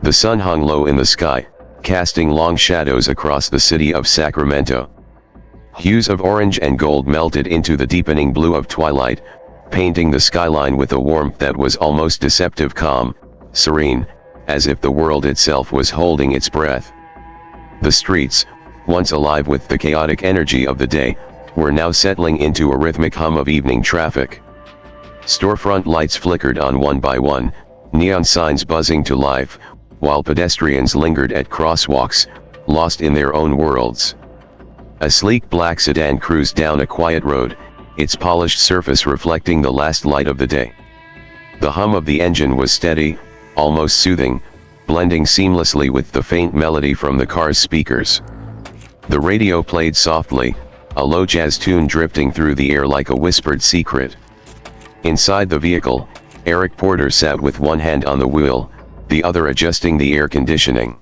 The sun hung low in the sky, casting long shadows across the city of Sacramento. Hues of orange and gold melted into the deepening blue of twilight, painting the skyline with a warmth that was almost deceptive, calm, serene, as if the world itself was holding its breath. The streets, once alive with the chaotic energy of the day, were now settling into a rhythmic hum of evening traffic. Storefront lights flickered on one by one, neon signs buzzing to life, while pedestrians lingered at crosswalks, lost in their own worlds. A sleek black sedan cruised down a quiet road, its polished surface reflecting the last light of the day. The hum of the engine was steady, almost soothing, blending seamlessly with the faint melody from the car's speakers. The radio played softly, a low jazz tune drifting through the air like a whispered secret. Inside the vehicle, Eric Porter sat with one hand on the wheel, the other adjusting the air conditioning.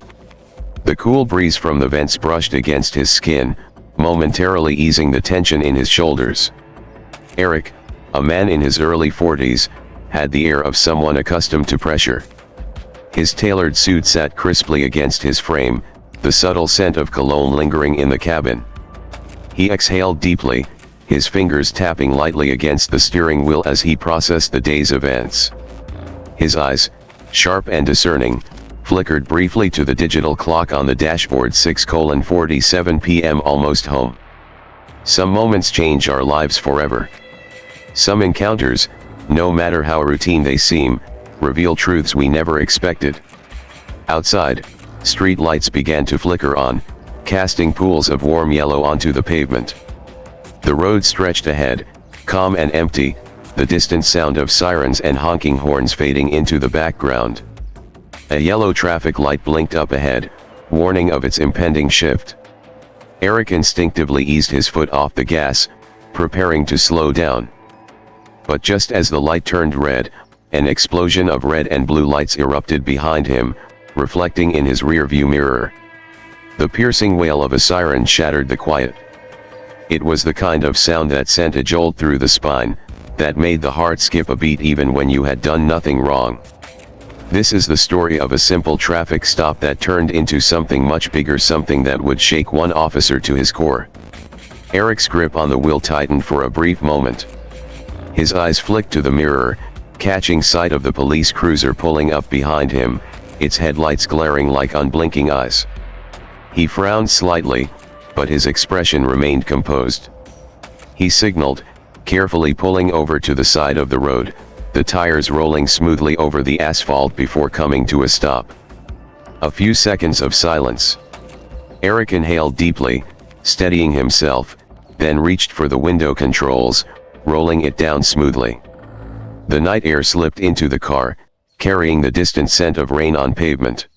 The cool breeze from the vents brushed against his skin, momentarily easing the tension in his shoulders. Eric, a man in his early 40s, had the air of someone accustomed to pressure. His tailored suit sat crisply against his frame, the subtle scent of cologne lingering in the cabin. He exhaled deeply, his fingers tapping lightly against the steering wheel as he processed the day's events. His eyes, sharp and discerning, flickered briefly to the digital clock on the dashboard. 6:47 p.m. Almost home. Some moments change our lives forever. Some encounters, no matter how routine they seem, reveal truths we never expected. Outside, street lights began to flicker on, casting pools of warm yellow onto the pavement. The road stretched ahead, calm and empty, the distant sound of sirens and honking horns fading into the background. A yellow traffic light blinked up ahead, warning of its impending shift. Eric instinctively eased his foot off the gas, preparing to slow down. But just as the light turned red, an explosion of red and blue lights erupted behind him, reflecting in his rearview mirror. The piercing wail of a siren shattered the quiet. It was the kind of sound that sent a jolt through the spine, that made the heart skip a beat even when you had done nothing wrong. This is the story of a simple traffic stop that turned into something much bigger, something that would shake one officer to his core. Eric's grip on the wheel tightened for a brief moment. His eyes flicked to the mirror, catching sight of the police cruiser pulling up behind him, its headlights glaring like unblinking eyes. He frowned slightly, but his expression remained composed. He signaled, carefully pulling over to the side of the road, the tires rolling smoothly over the asphalt before coming to a stop. A few seconds of silence. Eric inhaled deeply, steadying himself, then reached for the window controls, rolling it down smoothly. The night air slipped into the car, carrying the distant scent of rain on pavement.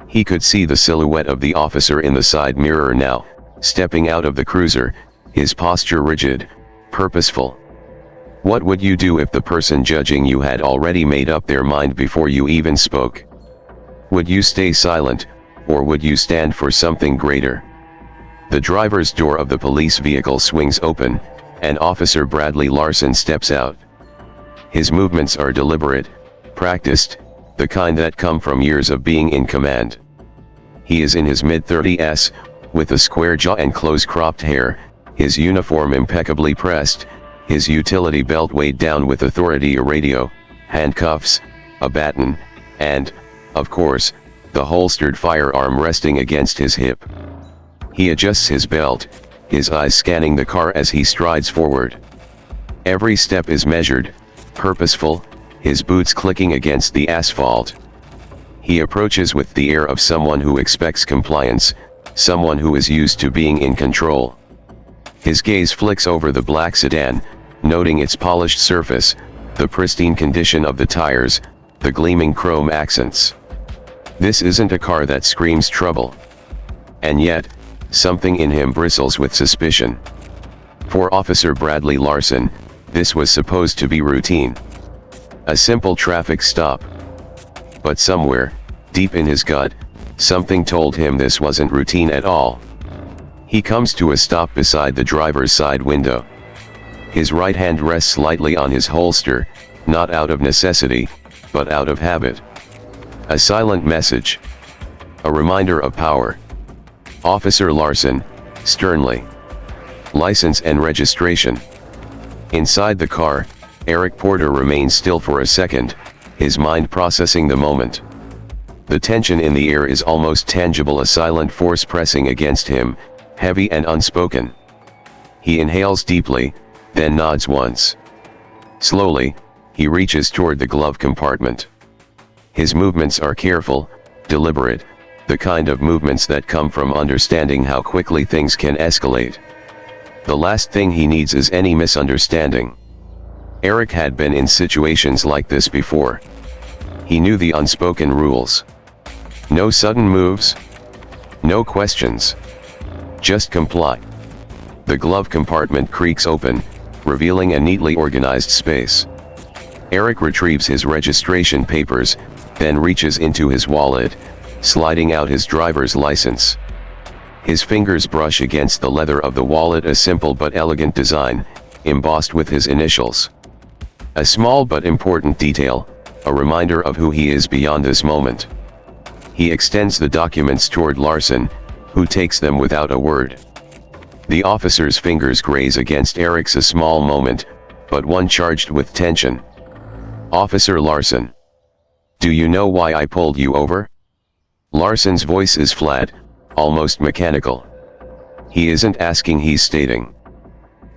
He could see the silhouette of the officer in the side mirror now, stepping out of the cruiser, his posture rigid, purposeful. What would you do if the person judging you had already made up their mind before you even spoke? Would you stay silent, or would you stand for something greater? The driver's door of the police vehicle swings open, and Officer Bradley Larson steps out. His movements are deliberate, practiced, the kind that come from years of being in command. He is in his mid-30s, with a square jaw and close-cropped hair, his uniform impeccably pressed, his utility belt weighed down with authority, a radio, handcuffs, a baton, and, of course, the holstered firearm resting against his hip. He adjusts his belt, his eyes scanning the car as he strides forward. Every step is measured, purposeful, his boots clicking against the asphalt. He approaches with the air of someone who expects compliance, someone who is used to being in control. His gaze flicks over the black sedan, noting its polished surface, the pristine condition of the tires, the gleaming chrome accents. This isn't a car that screams trouble. And yet, something in him bristles with suspicion. For Officer Bradley Larson, this was supposed to be routine. A simple traffic stop. But somewhere, deep in his gut, something told him this wasn't routine at all. He comes to a stop beside the driver's side window. His right hand rests lightly on his holster, not out of necessity, but out of habit. A silent message. A reminder of power. Officer Larson, sternly. License and registration. Inside the car, Eric Porter remains still for a second, his mind processing the moment. The tension in the air is almost tangible, a silent force pressing against him, heavy and unspoken. He inhales deeply, then nods once. Slowly, he reaches toward the glove compartment. His movements are careful, deliberate, the kind of movements that come from understanding how quickly things can escalate. The last thing he needs is any misunderstanding. Eric had been in situations like this before. He knew the unspoken rules. No sudden moves. No questions. Just comply. The glove compartment creaks open, revealing a neatly organized space. Eric retrieves his registration papers, then reaches into his wallet, sliding out his driver's license. His fingers brush against the leather of the wallet, a simple but elegant design, embossed with his initials. A small but important detail, a reminder of who he is beyond this moment. He extends the documents toward Larson, who takes them without a word. The officer's fingers graze against Eric's, a small moment, but one charged with tension. Officer Larson. Do you know why I pulled you over? Larson's voice is flat, almost mechanical. He isn't asking, he's stating.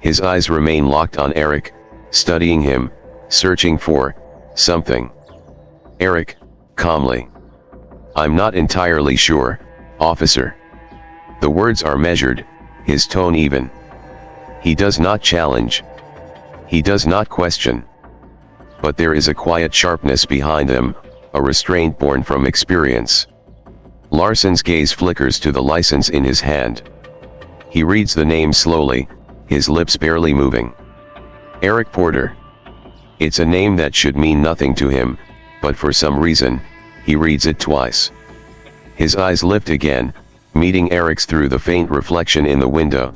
His eyes remain locked on Eric, studying him, searching for something. Eric, calmly. I'm not entirely sure, officer. The words are measured, his tone even. He does not challenge. He does not question. But there is a quiet sharpness behind them, a restraint born from experience. Larson's gaze flickers to the license in his hand. He reads the name slowly, his lips barely moving. Eric Porter. It's a name that should mean nothing to him, but for some reason, he reads it twice. His eyes lift again, meeting Eric's through the faint reflection in the window.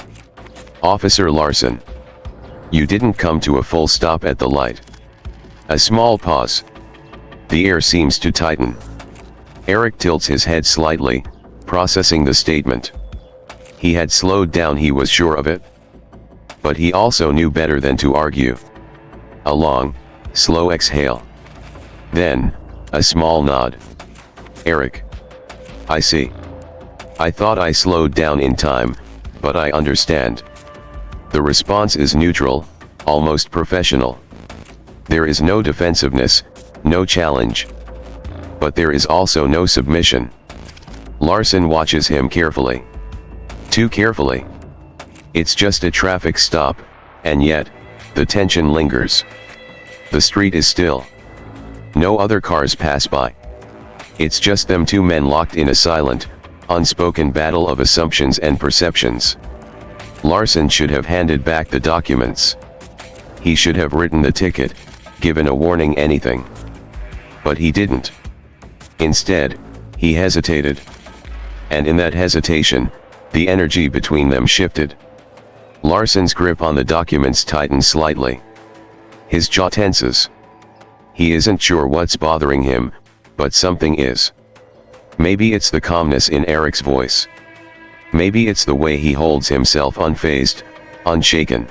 Officer Larson. You didn't come to a full stop at the light. A small pause. The air seems to tighten. Eric tilts his head slightly, processing the statement. He had slowed down, he was sure of it. But he also knew better than to argue. A long, slow exhale. Then, a small nod. Eric. I see. I thought I slowed down in time, but I understand. The response is neutral, almost professional. There is no defensiveness, no challenge. But there is also no submission. Larson watches him carefully. Too carefully. It's just a traffic stop, and yet, the tension lingers. The street is still. No other cars pass by. It's just them two men locked in a silent, unspoken battle of assumptions and perceptions. Larson should have handed back the documents. He should have written the ticket, given a warning, anything. But he didn't. Instead, he hesitated. And in that hesitation, the energy between them shifted. Larson's grip on the documents tightens slightly. His jaw tenses. He isn't sure what's bothering him, but something is. Maybe it's the calmness in Eric's voice. Maybe it's the way he holds himself unfazed, unshaken.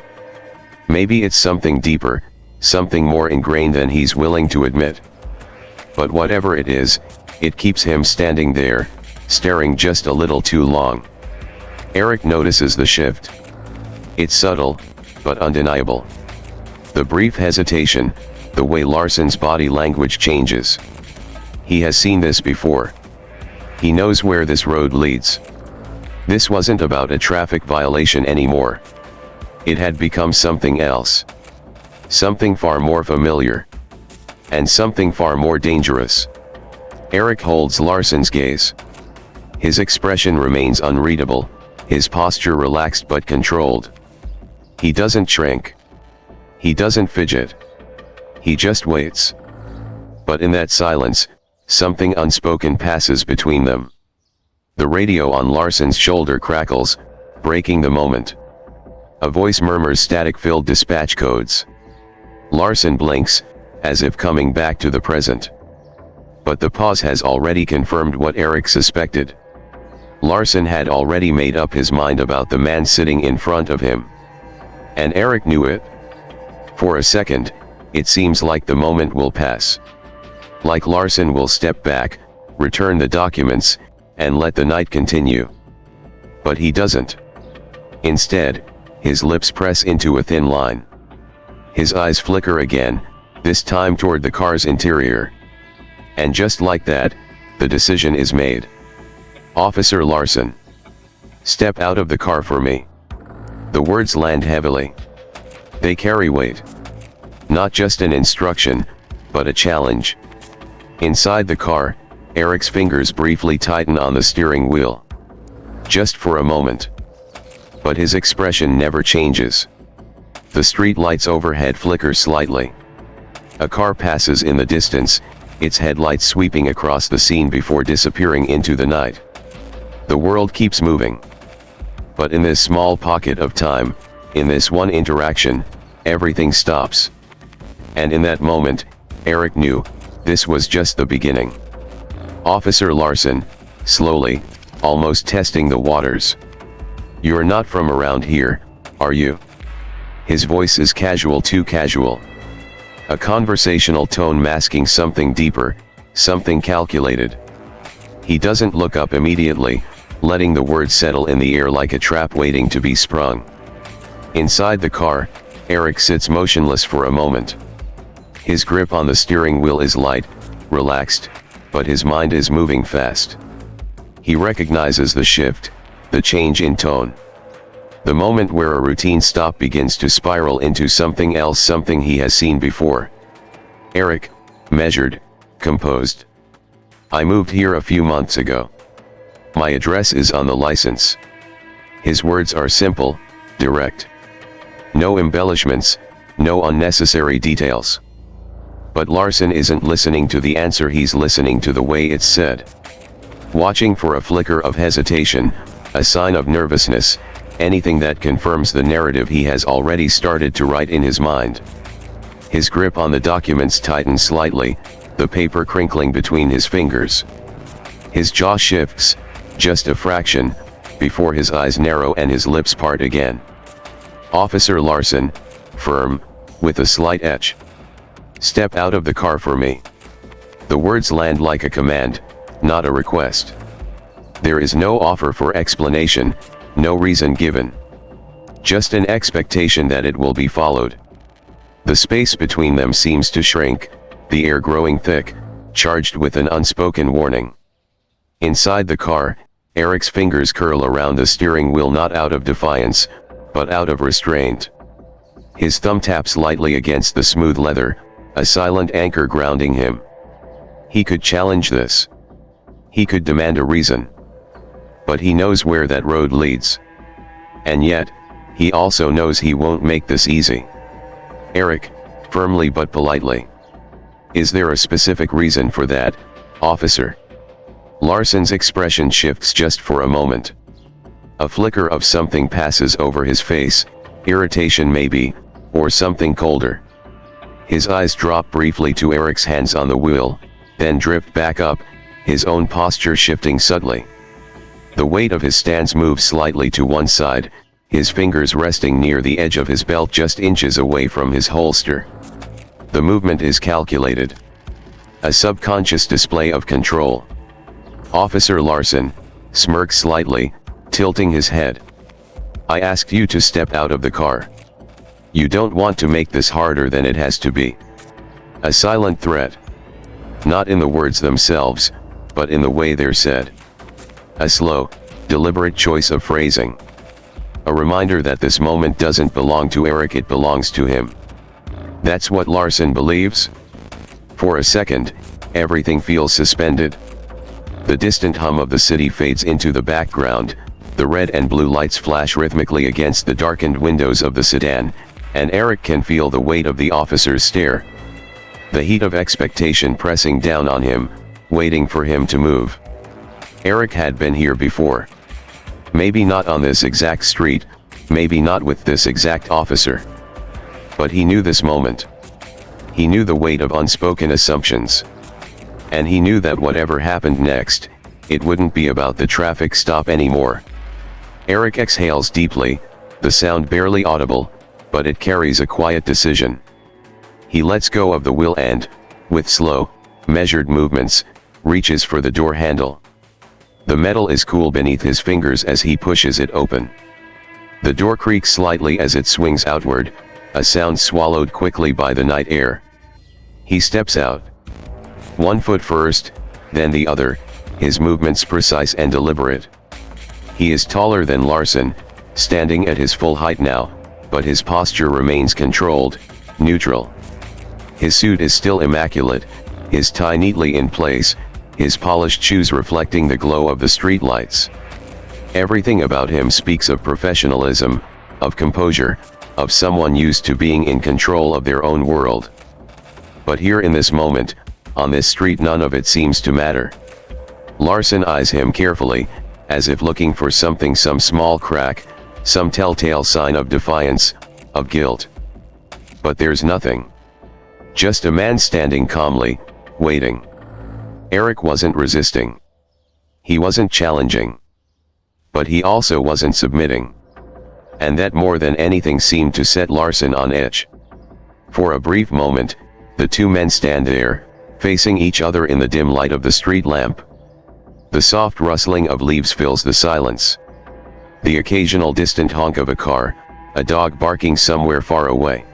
Maybe it's something deeper, something more ingrained than he's willing to admit. But whatever it is, it keeps him standing there, staring just a little too long. Eric notices the shift. It's subtle, but undeniable. The brief hesitation, the way Larson's body language changes. He has seen this before. He knows where this road leads. This wasn't about a traffic violation anymore. It had become something else. Something far more familiar. And something far more dangerous. Eric holds Larson's gaze. His expression remains unreadable, his posture relaxed but controlled. He doesn't shrink. He doesn't fidget. He just waits. But in that silence, something unspoken passes between them. The radio on Larson's shoulder crackles, breaking the moment. A voice murmurs static-filled dispatch codes. Larson blinks, as if coming back to the present. But the pause has already confirmed what Eric suspected. Larson had already made up his mind about the man sitting in front of him. And Eric knew it. For a second, it seems like the moment will pass. Like Larson will step back, return the documents, and let the night continue. But he doesn't. Instead, his lips press into a thin line. His eyes flicker again, this time toward the car's interior. And just like that, the decision is made. Officer Larson. Step out of the car for me. The words land heavily. They carry weight. Not just an instruction, but a challenge. Inside the car, Eric's fingers briefly tighten on the steering wheel. Just for a moment. But his expression never changes. The street lights overhead flicker slightly. A car passes in the distance, its headlights sweeping across the scene before disappearing into the night. The world keeps moving. But in this small pocket of time, in this one interaction, everything stops. And in that moment, Eric knew, this was just the beginning. Officer Larson, slowly, almost testing the waters. You're not from around here, are you? His voice is casual, too casual. A conversational tone masking something deeper, something calculated. He doesn't look up immediately, letting the words settle in the air like a trap waiting to be sprung. Inside the car, Eric sits motionless for a moment. His grip on the steering wheel is light, relaxed, but his mind is moving fast. He recognizes the shift, the change in tone. The moment where a routine stop begins to spiral into something else, something he has seen before. Eric, measured, composed. I moved here a few months ago. My address is on the license. His words are simple, direct. No embellishments, no unnecessary details. But Larson isn't listening to the answer, he's listening to the way it's said. Watching for a flicker of hesitation, a sign of nervousness, anything that confirms the narrative he has already started to write in his mind. His grip on the documents tightens slightly, the paper crinkling between his fingers. His jaw shifts, just a fraction, before his eyes narrow and his lips part again. Officer Larson, firm, with a slight etch. Step out of the car for me. The words land like a command, not a request. There is no offer for explanation, no reason given. Just an expectation that it will be followed. The space between them seems to shrink, the air growing thick, charged with an unspoken warning. Inside the car, Eric's fingers curl around the steering wheel, not out of defiance, but out of restraint. His thumb taps lightly against the smooth leather, a silent anchor grounding him. He could challenge this. He could demand a reason. But he knows where that road leads. And yet, he also knows he won't make this easy. Eric, firmly but politely. Is there a specific reason for that, officer? Larson's expression shifts just for a moment. A flicker of something passes over his face, irritation maybe, or something colder. His eyes drop briefly to Eric's hands on the wheel, then drift back up, his own posture shifting subtly. The weight of his stance moves slightly to one side, his fingers resting near the edge of his belt just inches away from his holster. The movement is calculated. A subconscious display of control. Officer Larson smirks slightly, tilting his head. I asked you to step out of the car. You don't want to make this harder than it has to be. A silent threat. Not in the words themselves, but in the way they're said. A slow, deliberate choice of phrasing. A reminder that this moment doesn't belong to Eric, it belongs to him. That's what Larson believes? For a second, everything feels suspended. The distant hum of the city fades into the background, the red and blue lights flash rhythmically against the darkened windows of the sedan, and Eric can feel the weight of the officer's stare. The heat of expectation pressing down on him, waiting for him to move. Eric had been here before. Maybe not on this exact street, maybe not with this exact officer. But he knew this moment. He knew the weight of unspoken assumptions. And he knew that whatever happened next, it wouldn't be about the traffic stop anymore. Eric exhales deeply, the sound barely audible, but it carries a quiet decision. He lets go of the wheel and, with slow, measured movements, reaches for the door handle. The metal is cool beneath his fingers as he pushes it open. The door creaks slightly as it swings outward, a sound swallowed quickly by the night air. He steps out. One foot first, then the other, his movements precise and deliberate. He is taller than Larson, standing at his full height now, but his posture remains controlled, neutral. His suit is still immaculate, his tie neatly in place, his polished shoes reflecting the glow of the streetlights. Everything about him speaks of professionalism, of composure, of someone used to being in control of their own world. But here in this moment, on this street, none of it seems to matter. Larson eyes him carefully, as if looking for something, some small crack, some telltale sign of defiance, of guilt. But there's nothing. Just a man standing calmly, waiting. Eric wasn't resisting. He wasn't challenging. But he also wasn't submitting. And that more than anything seemed to set Larson on edge. For a brief moment, the two men stand there, facing each other in the dim light of the street lamp. The soft rustling of leaves fills the silence. The occasional distant honk of a car, a dog barking somewhere far away.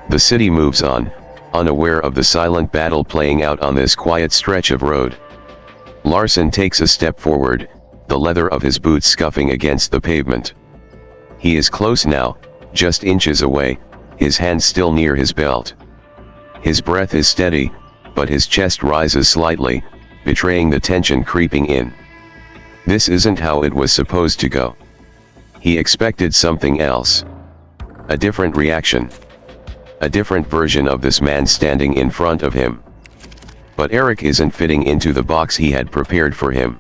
The city moves on, unaware of the silent battle playing out on this quiet stretch of road. Larson takes a step forward, the leather of his boots scuffing against the pavement. He is close now, just inches away, his hands still near his belt. His breath is steady, but his chest rises slightly, betraying the tension creeping in. This isn't how it was supposed to go. He expected something else. A different reaction. A different version of this man standing in front of him. But Eric isn't fitting into the box he had prepared for him.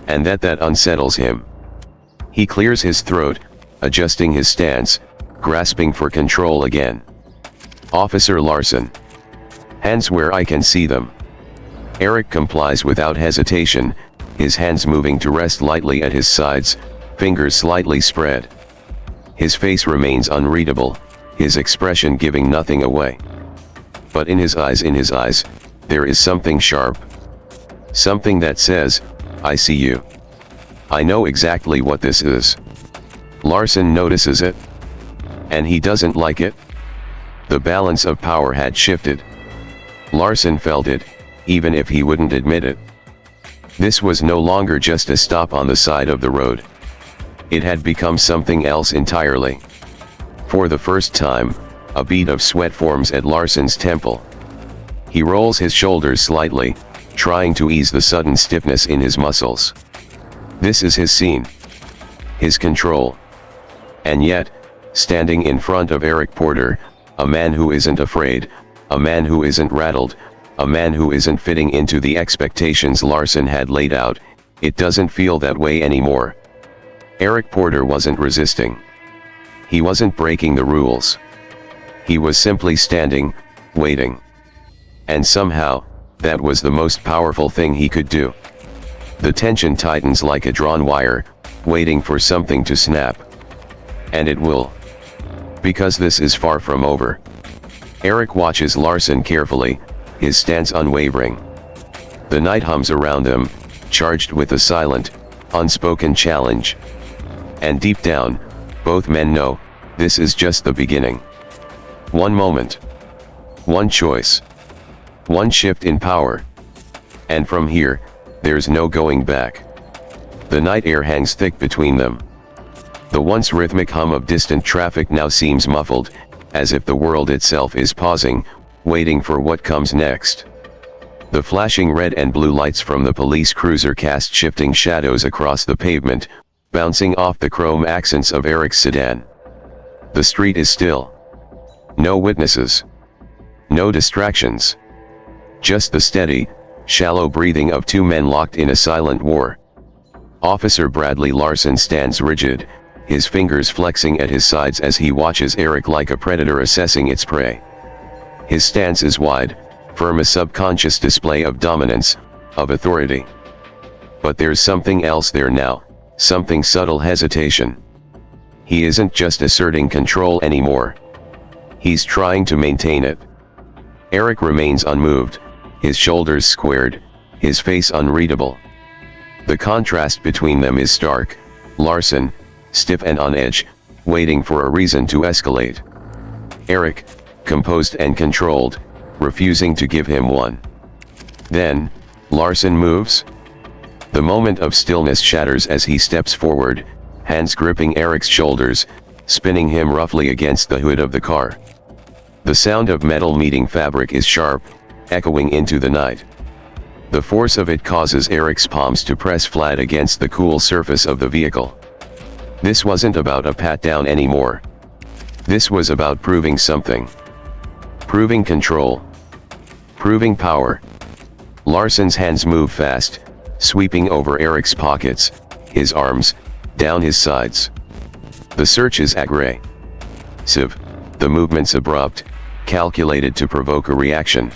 And that unsettles him. He clears his throat, adjusting his stance, grasping for control again. Officer Larson. Hands where I can see them. Eric complies without hesitation, his hands moving to rest lightly at his sides, fingers slightly spread. His face remains unreadable, his expression giving nothing away. But in his eyes, there is something sharp. Something that says, I see you. I know exactly what this is. Larson notices it. And he doesn't like it. The balance of power had shifted. Larson felt it, even if he wouldn't admit it. This was no longer just a stop on the side of the road. It had become something else entirely. For the first time, a bead of sweat forms at Larson's temple. He rolls his shoulders slightly, trying to ease the sudden stiffness in his muscles. This is his scene. His control. And yet, standing in front of Eric Porter, a man who isn't afraid, a man who isn't rattled, a man who isn't fitting into the expectations Larson had laid out, it doesn't feel that way anymore. Eric Porter wasn't resisting. He wasn't breaking the rules. He was simply standing, waiting. And somehow, that was the most powerful thing he could do. The tension tightens like a drawn wire, waiting for something to snap. And it will. Because this is far from over. Eric watches Larson carefully, his stance unwavering. The night hums around them, charged with a silent, unspoken challenge. And deep down, both men know, this is just the beginning. One moment. One choice. One shift in power. And from here, there's no going back. The night air hangs thick between them. The once rhythmic hum of distant traffic now seems muffled, as if the world itself is pausing, waiting for what comes next. The flashing red and blue lights from the police cruiser cast shifting shadows across the pavement, bouncing off the chrome accents of Eric's sedan. The street is still. No witnesses. No distractions. Just the steady, shallow breathing of two men locked in a silent war. Officer Bradley Larson stands rigid, his fingers flexing at his sides as he watches Eric like a predator assessing its prey. His stance is wide, firm a subconscious display of dominance, of authority. But there's something else there now, something subtle hesitation. He isn't just asserting control anymore. He's trying to maintain it. Eric remains unmoved, his shoulders squared, his face unreadable. The contrast between them is stark. Larson, stiff and on edge, waiting for a reason to escalate. Eric, composed and controlled, refusing to give him one. Then, Larson moves. The moment of stillness shatters as he steps forward, hands gripping Eric's shoulders, spinning him roughly against the hood of the car. The sound of metal meeting fabric is sharp, echoing into the night. The force of it causes Eric's palms to press flat against the cool surface of the vehicle. This wasn't about a pat-down anymore. This was about proving something. Proving control. Proving power. Larson's hands move fast, sweeping over Eric's pockets, his arms, down his sides. The search is aggressive. The movement's abrupt, calculated to provoke a reaction.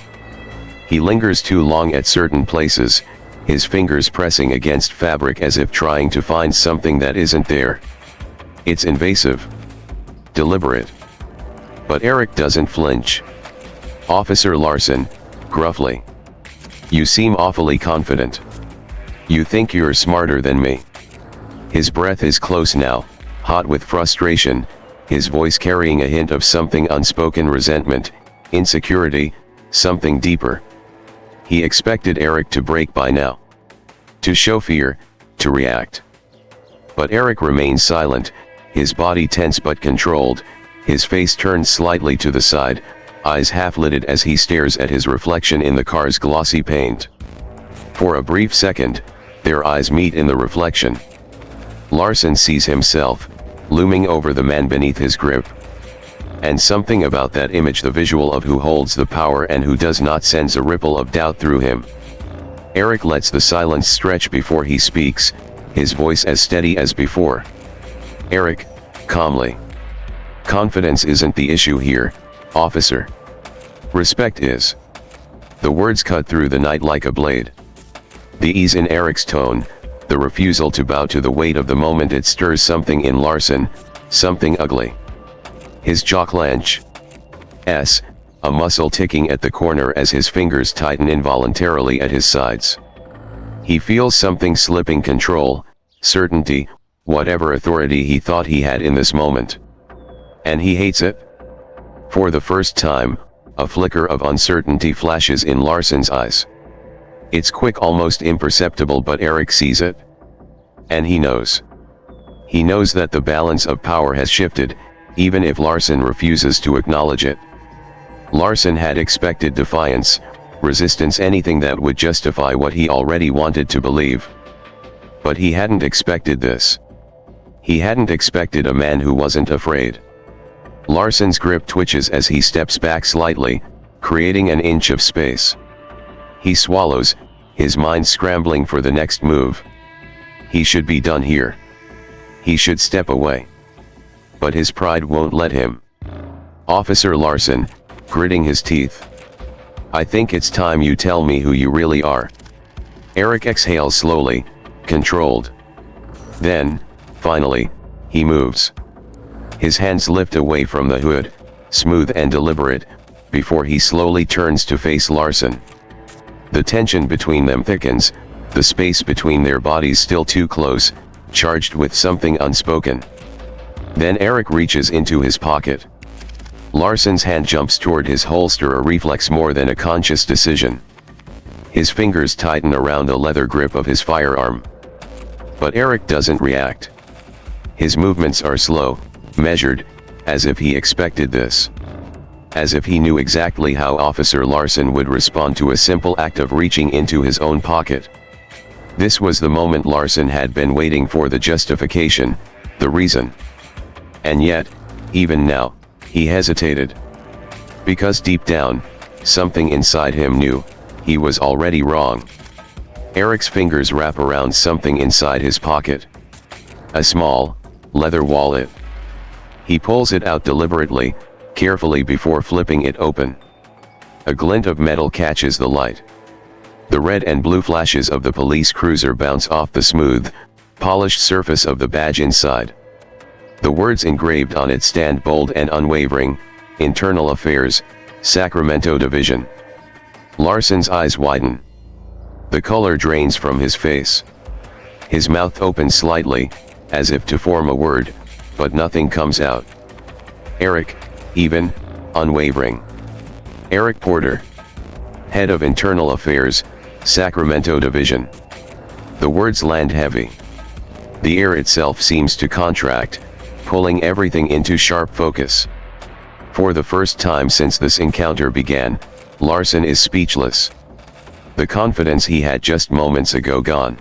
He lingers too long at certain places, his fingers pressing against fabric as if trying to find something that isn't there. It's invasive. Deliberate. But Eric doesn't flinch. Officer Larson, gruffly. You seem awfully confident. You think you're smarter than me. His breath is close now, hot with frustration, his voice carrying a hint of something unspoken resentment, insecurity, something deeper. He expected Eric to break by now. To show fear, to react. But Eric remains silent, his body tense but controlled, his face turned slightly to the side, eyes half-lidded as he stares at his reflection in the car's glossy paint. For a brief second, their eyes meet in the reflection. Larson sees himself, looming over the man beneath his grip. And something about that image, the visual of who holds the power and who does not, sends a ripple of doubt through him. Eric lets the silence stretch before he speaks, his voice as steady as before. Eric, calmly. Confidence isn't the issue here, officer. Respect is. The words cut through the night like a blade. The ease in Eric's tone, the refusal to bow to the weight of the moment, it stirs something in Larson, something ugly. His jaw clenches, a muscle ticking at the corner as his fingers tighten involuntarily at his sides. He feels something slipping: control, certainty, whatever authority he thought he had in this moment. And he hates it. For the first time, a flicker of uncertainty flashes in Larson's eyes. It's quick, almost imperceptible, but Eric sees it. And he knows. He knows that the balance of power has shifted, even if Larson refuses to acknowledge it. Larson had expected defiance, resistance, anything that would justify what he already wanted to believe. But he hadn't expected this. He hadn't expected a man who wasn't afraid. Larson's grip twitches as he steps back slightly, creating an inch of space. He swallows, his mind scrambling for the next move. He should be done here. He should step away. But his pride won't let him. Officer Larson, gritting his teeth. I think it's time you tell me who you really are. Eric exhales slowly, controlled. Then, finally, he moves. His hands lift away from the hood, smooth and deliberate, before he slowly turns to face Larson. The tension between them thickens, the space between their bodies still too close, charged with something unspoken. Then Eric reaches into his pocket. Larson's hand jumps toward his holster, a reflex more than a conscious decision. His fingers tighten around the leather grip of his firearm. But Eric doesn't react. His movements are slow, measured, as if he expected this. As if he knew exactly how Officer Larson would respond to a simple act of reaching into his own pocket. This was the moment Larson had been waiting for, the justification, the reason. And yet, even now, he hesitated. Because deep down, something inside him knew, he was already wrong. Eric's fingers wrap around something inside his pocket. A small, leather wallet. He pulls it out deliberately, carefully before flipping it open. A glint of metal catches the light. The red and blue flashes of the police cruiser bounce off the smooth, polished surface of the badge inside. The words engraved on it stand bold and unwavering: Internal Affairs, Sacramento Division. Larson's eyes widen. The color drains from his face. His mouth opens slightly, as if to form a word, but nothing comes out. Eric, even, unwavering. Eric Porter, Head of Internal Affairs, Sacramento Division. The words land heavy. The air itself seems to contract, pulling everything into sharp focus. For the first time since this encounter began, Larson is speechless. The confidence he had just moments ago gone.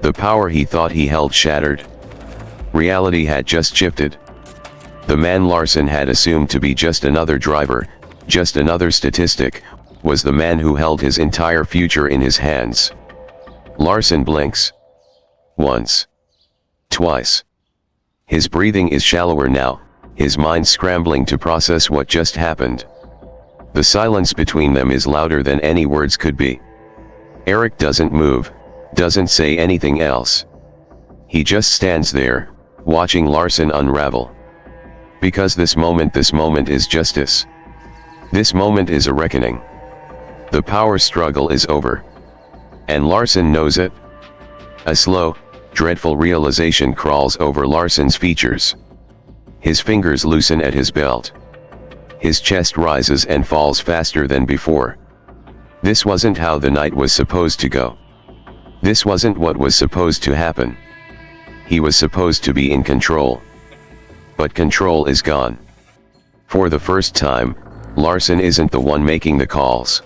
The power he thought he held shattered. Reality had just shifted. The man Larson had assumed to be just another driver, just another statistic, was the man who held his entire future in his hands. Larson blinks. Once. Twice. His breathing is shallower now, his mind scrambling to process what just happened. The silence between them is louder than any words could be. Eric doesn't move, doesn't say anything else. He just stands there, watching Larson unravel. Because this moment is justice. This moment is a reckoning. The power struggle is over. And Larson knows it. A slow, dreadful realization crawls over Larson's features. His fingers loosen at his belt. His chest rises and falls faster than before. This wasn't how the night was supposed to go. This wasn't what was supposed to happen. He was supposed to be in control. But control is gone. For the first time, Larson isn't the one making the calls.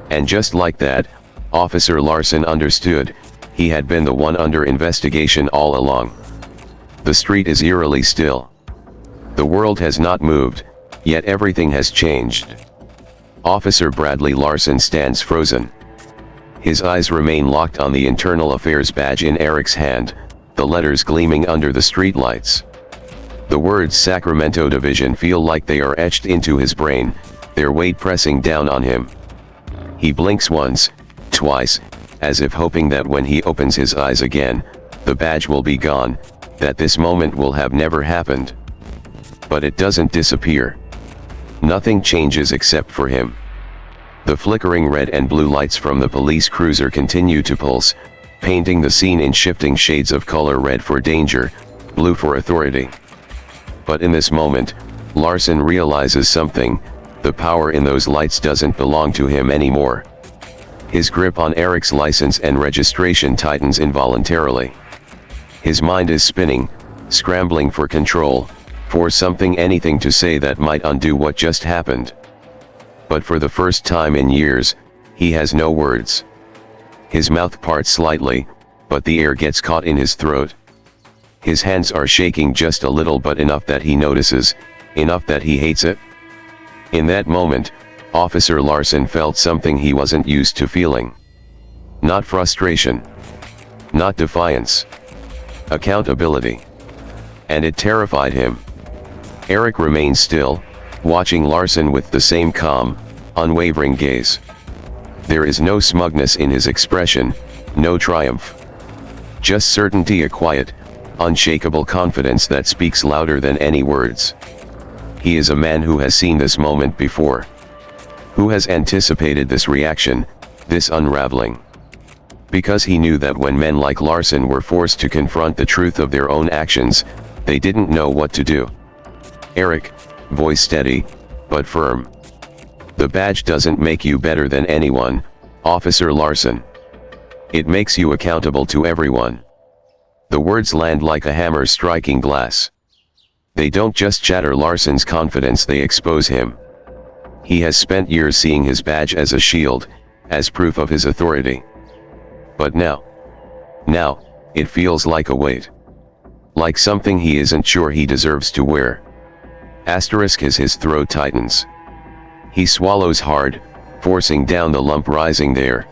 And just like that, Officer Larson understood, he had been the one under investigation all along. The street is eerily still. The world has not moved, yet everything has changed. Officer Bradley Larson stands frozen. His eyes remain locked on the Internal Affairs badge in Eric's hand, the letters gleaming under the streetlights. The words Sacramento Division feel like they are etched into his brain, their weight pressing down on him. He blinks once, twice, as if hoping that when he opens his eyes again, the badge will be gone, that this moment will have never happened. But it doesn't disappear. Nothing changes except for him. The flickering red and blue lights from the police cruiser continue to pulse, painting the scene in shifting shades of color: red for danger, blue for authority. But in this moment, Larson realizes something: the power in those lights doesn't belong to him anymore. His grip on Eric's license and registration tightens involuntarily. His mind is spinning, scrambling for control, for something, anything to say that might undo what just happened. But for the first time in years, he has no words. His mouth parts slightly, but the air gets caught in his throat. His hands are shaking just a little, but enough that he notices, enough that he hates it. In that moment, Officer Larson felt something he wasn't used to feeling. Not frustration. Not defiance. Accountability. And it terrified him. Eric remained still, watching Larson with the same calm, unwavering gaze. There is no smugness in his expression, no triumph. Just certainty, a quiet, unshakable confidence that speaks louder than any words. He is a man who has seen this moment before. Who has anticipated this reaction, this unraveling. Because he knew that when men like Larson were forced to confront the truth of their own actions, they didn't know what to do. Eric, voice steady, but firm. The badge doesn't make you better than anyone, Officer Larson. It makes you accountable to everyone. The words land like a hammer striking glass. They don't just shatter Larson's confidence, they expose him. He has spent years seeing his badge as a shield, as proof of his authority. But now, it feels like a weight. Like something he isn't sure he deserves to wear. Asterisk as his throat tightens. He swallows hard, forcing down the lump rising there.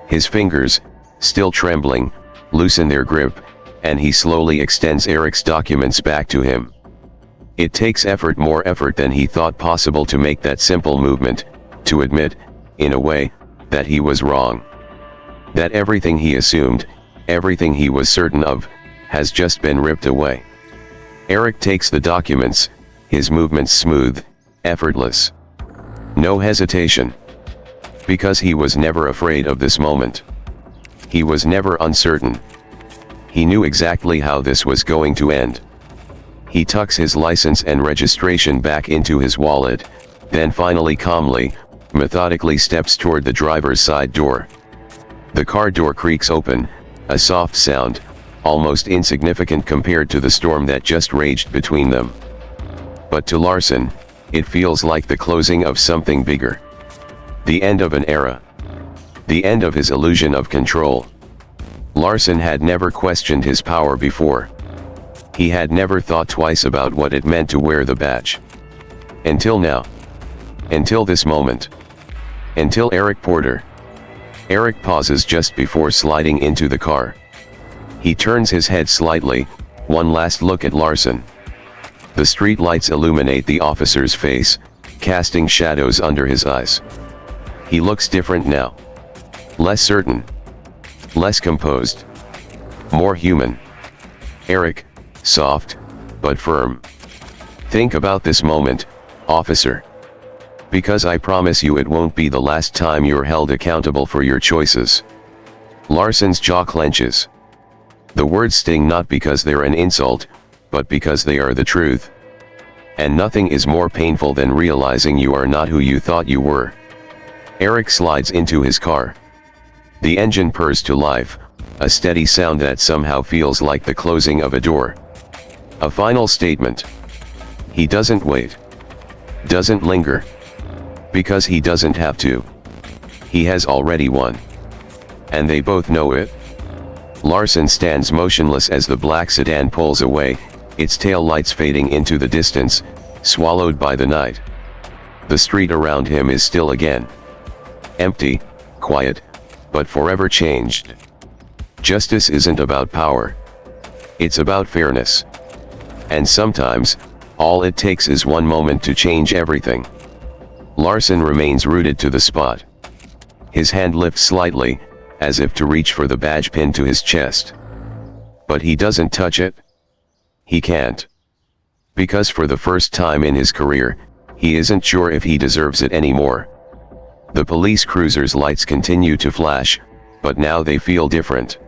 His fingers, still trembling, loosen their grip, and he slowly extends Eric's documents back to him. It takes effort, more effort than he thought possible, to make that simple movement, to admit, in a way, that he was wrong. That everything he assumed, everything he was certain of, has just been ripped away. Eric takes the documents, his movements smooth, effortless. No hesitation. Because he was never afraid of this moment. He was never uncertain. He knew exactly how this was going to end. He tucks his license and registration back into his wallet, then finally calmly, methodically steps toward the driver's side door. The car door creaks open, a soft sound, almost insignificant compared to the storm that just raged between them. But to Larson, it feels like the closing of something bigger. The end of an era. The end of his illusion of control. Larson had never questioned his power before. He had never thought twice about what it meant to wear the badge. Until now. Until this moment. Until Eric Porter. Eric pauses just before sliding into the car. He turns his head slightly, one last look at Larson. The street lights illuminate the officer's face, casting shadows under his eyes. He looks different now. Less certain. Less composed. More human. Eric, soft, but firm. Think about this moment, officer. Because I promise you it won't be the last time you're held accountable for your choices. Larson's jaw clenches. The words sting not because they're an insult, but because they are the truth. And nothing is more painful than realizing you are not who you thought you were. Eric slides into his car. The engine purrs to life, a steady sound that somehow feels like the closing of a door. A final statement. He doesn't wait. Doesn't linger. Because he doesn't have to. He has already won. And they both know it. Larson stands motionless as the black sedan pulls away, its tail lights fading into the distance, swallowed by the night. The street around him is still again. Empty, quiet, but forever changed. Justice isn't about power. It's about fairness. And sometimes, all it takes is one moment to change everything. Larson remains rooted to the spot. His hand lifts slightly, as if to reach for the badge pinned to his chest. But he doesn't touch it. He can't. Because for the first time in his career, he isn't sure if he deserves it anymore. The police cruiser's lights continue to flash, but now they feel different.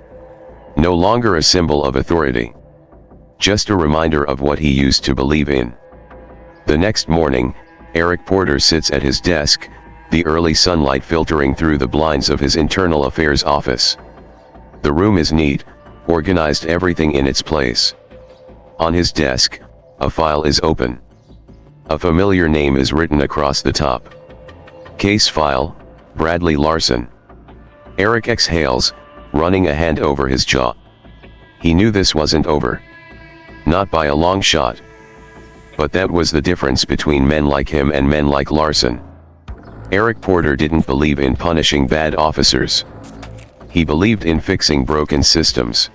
No longer a symbol of authority. Just a reminder of what he used to believe in. The next morning, Eric Porter sits at his desk, the early sunlight filtering through the blinds of his internal affairs office. The room is neat, organized, everything in its place. On his desk, a file is open. A familiar name is written across the top. Case file, Bradley Larson. Eric exhales, running a hand over his jaw. He knew this wasn't over. Not by a long shot. But that was the difference between men like him and men like Larson. Eric Porter didn't believe in punishing bad officers. He believed in fixing broken systems.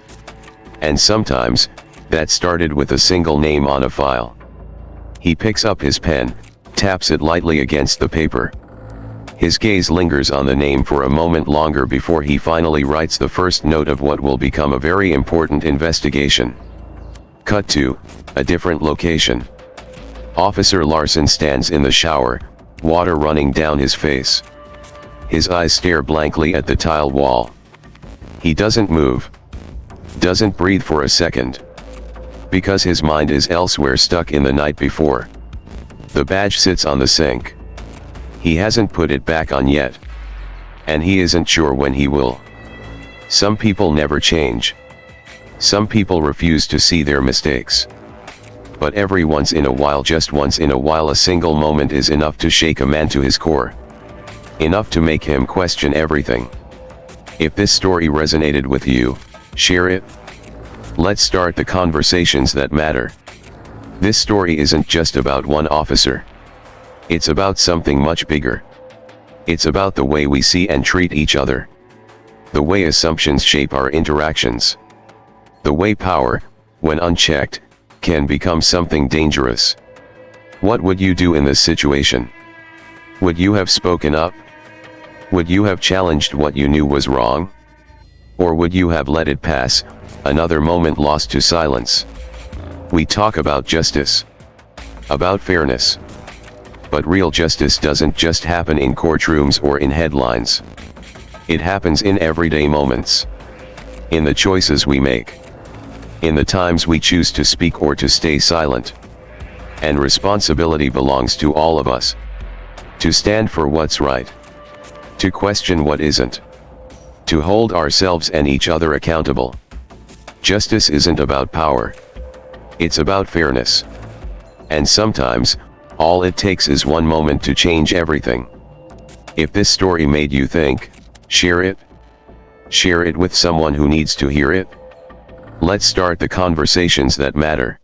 And sometimes, that started with a single name on a file. He picks up his pen, taps it lightly against the paper. His gaze lingers on the name for a moment longer before he finally writes the first note of what will become a very important investigation. Cut to a different location. Officer Larson stands in the shower, water running down his face. His eyes stare blankly at the tile wall. He doesn't move. Doesn't breathe for a second. Because his mind is elsewhere, stuck in the night before. The badge sits on the sink. He hasn't put it back on yet. And he isn't sure when he will. Some people never change. Some people refuse to see their mistakes. But every once in a while, just once in a while, a single moment is enough to shake a man to his core. Enough to make him question everything. If this story resonated with you, share it. Let's start the conversations that matter. This story isn't just about one officer. It's about something much bigger. It's about the way we see and treat each other. The way assumptions shape our interactions. The way power, when unchecked, can become something dangerous. What would you do in this situation? Would you have spoken up? Would you have challenged what you knew was wrong? Or would you have let it pass, another moment lost to silence? We talk about justice, about fairness. But real justice doesn't just happen in courtrooms or in headlines. It happens in everyday moments. In the choices we make. In the times we choose to speak or to stay silent. And responsibility belongs to all of us. To stand for what's right. To question what isn't. To hold ourselves and each other accountable. Justice isn't about power. It's about fairness. And sometimes, all it takes is one moment to change everything. If this story made you think, share it. Share it with someone who needs to hear it. Let's start the conversations that matter.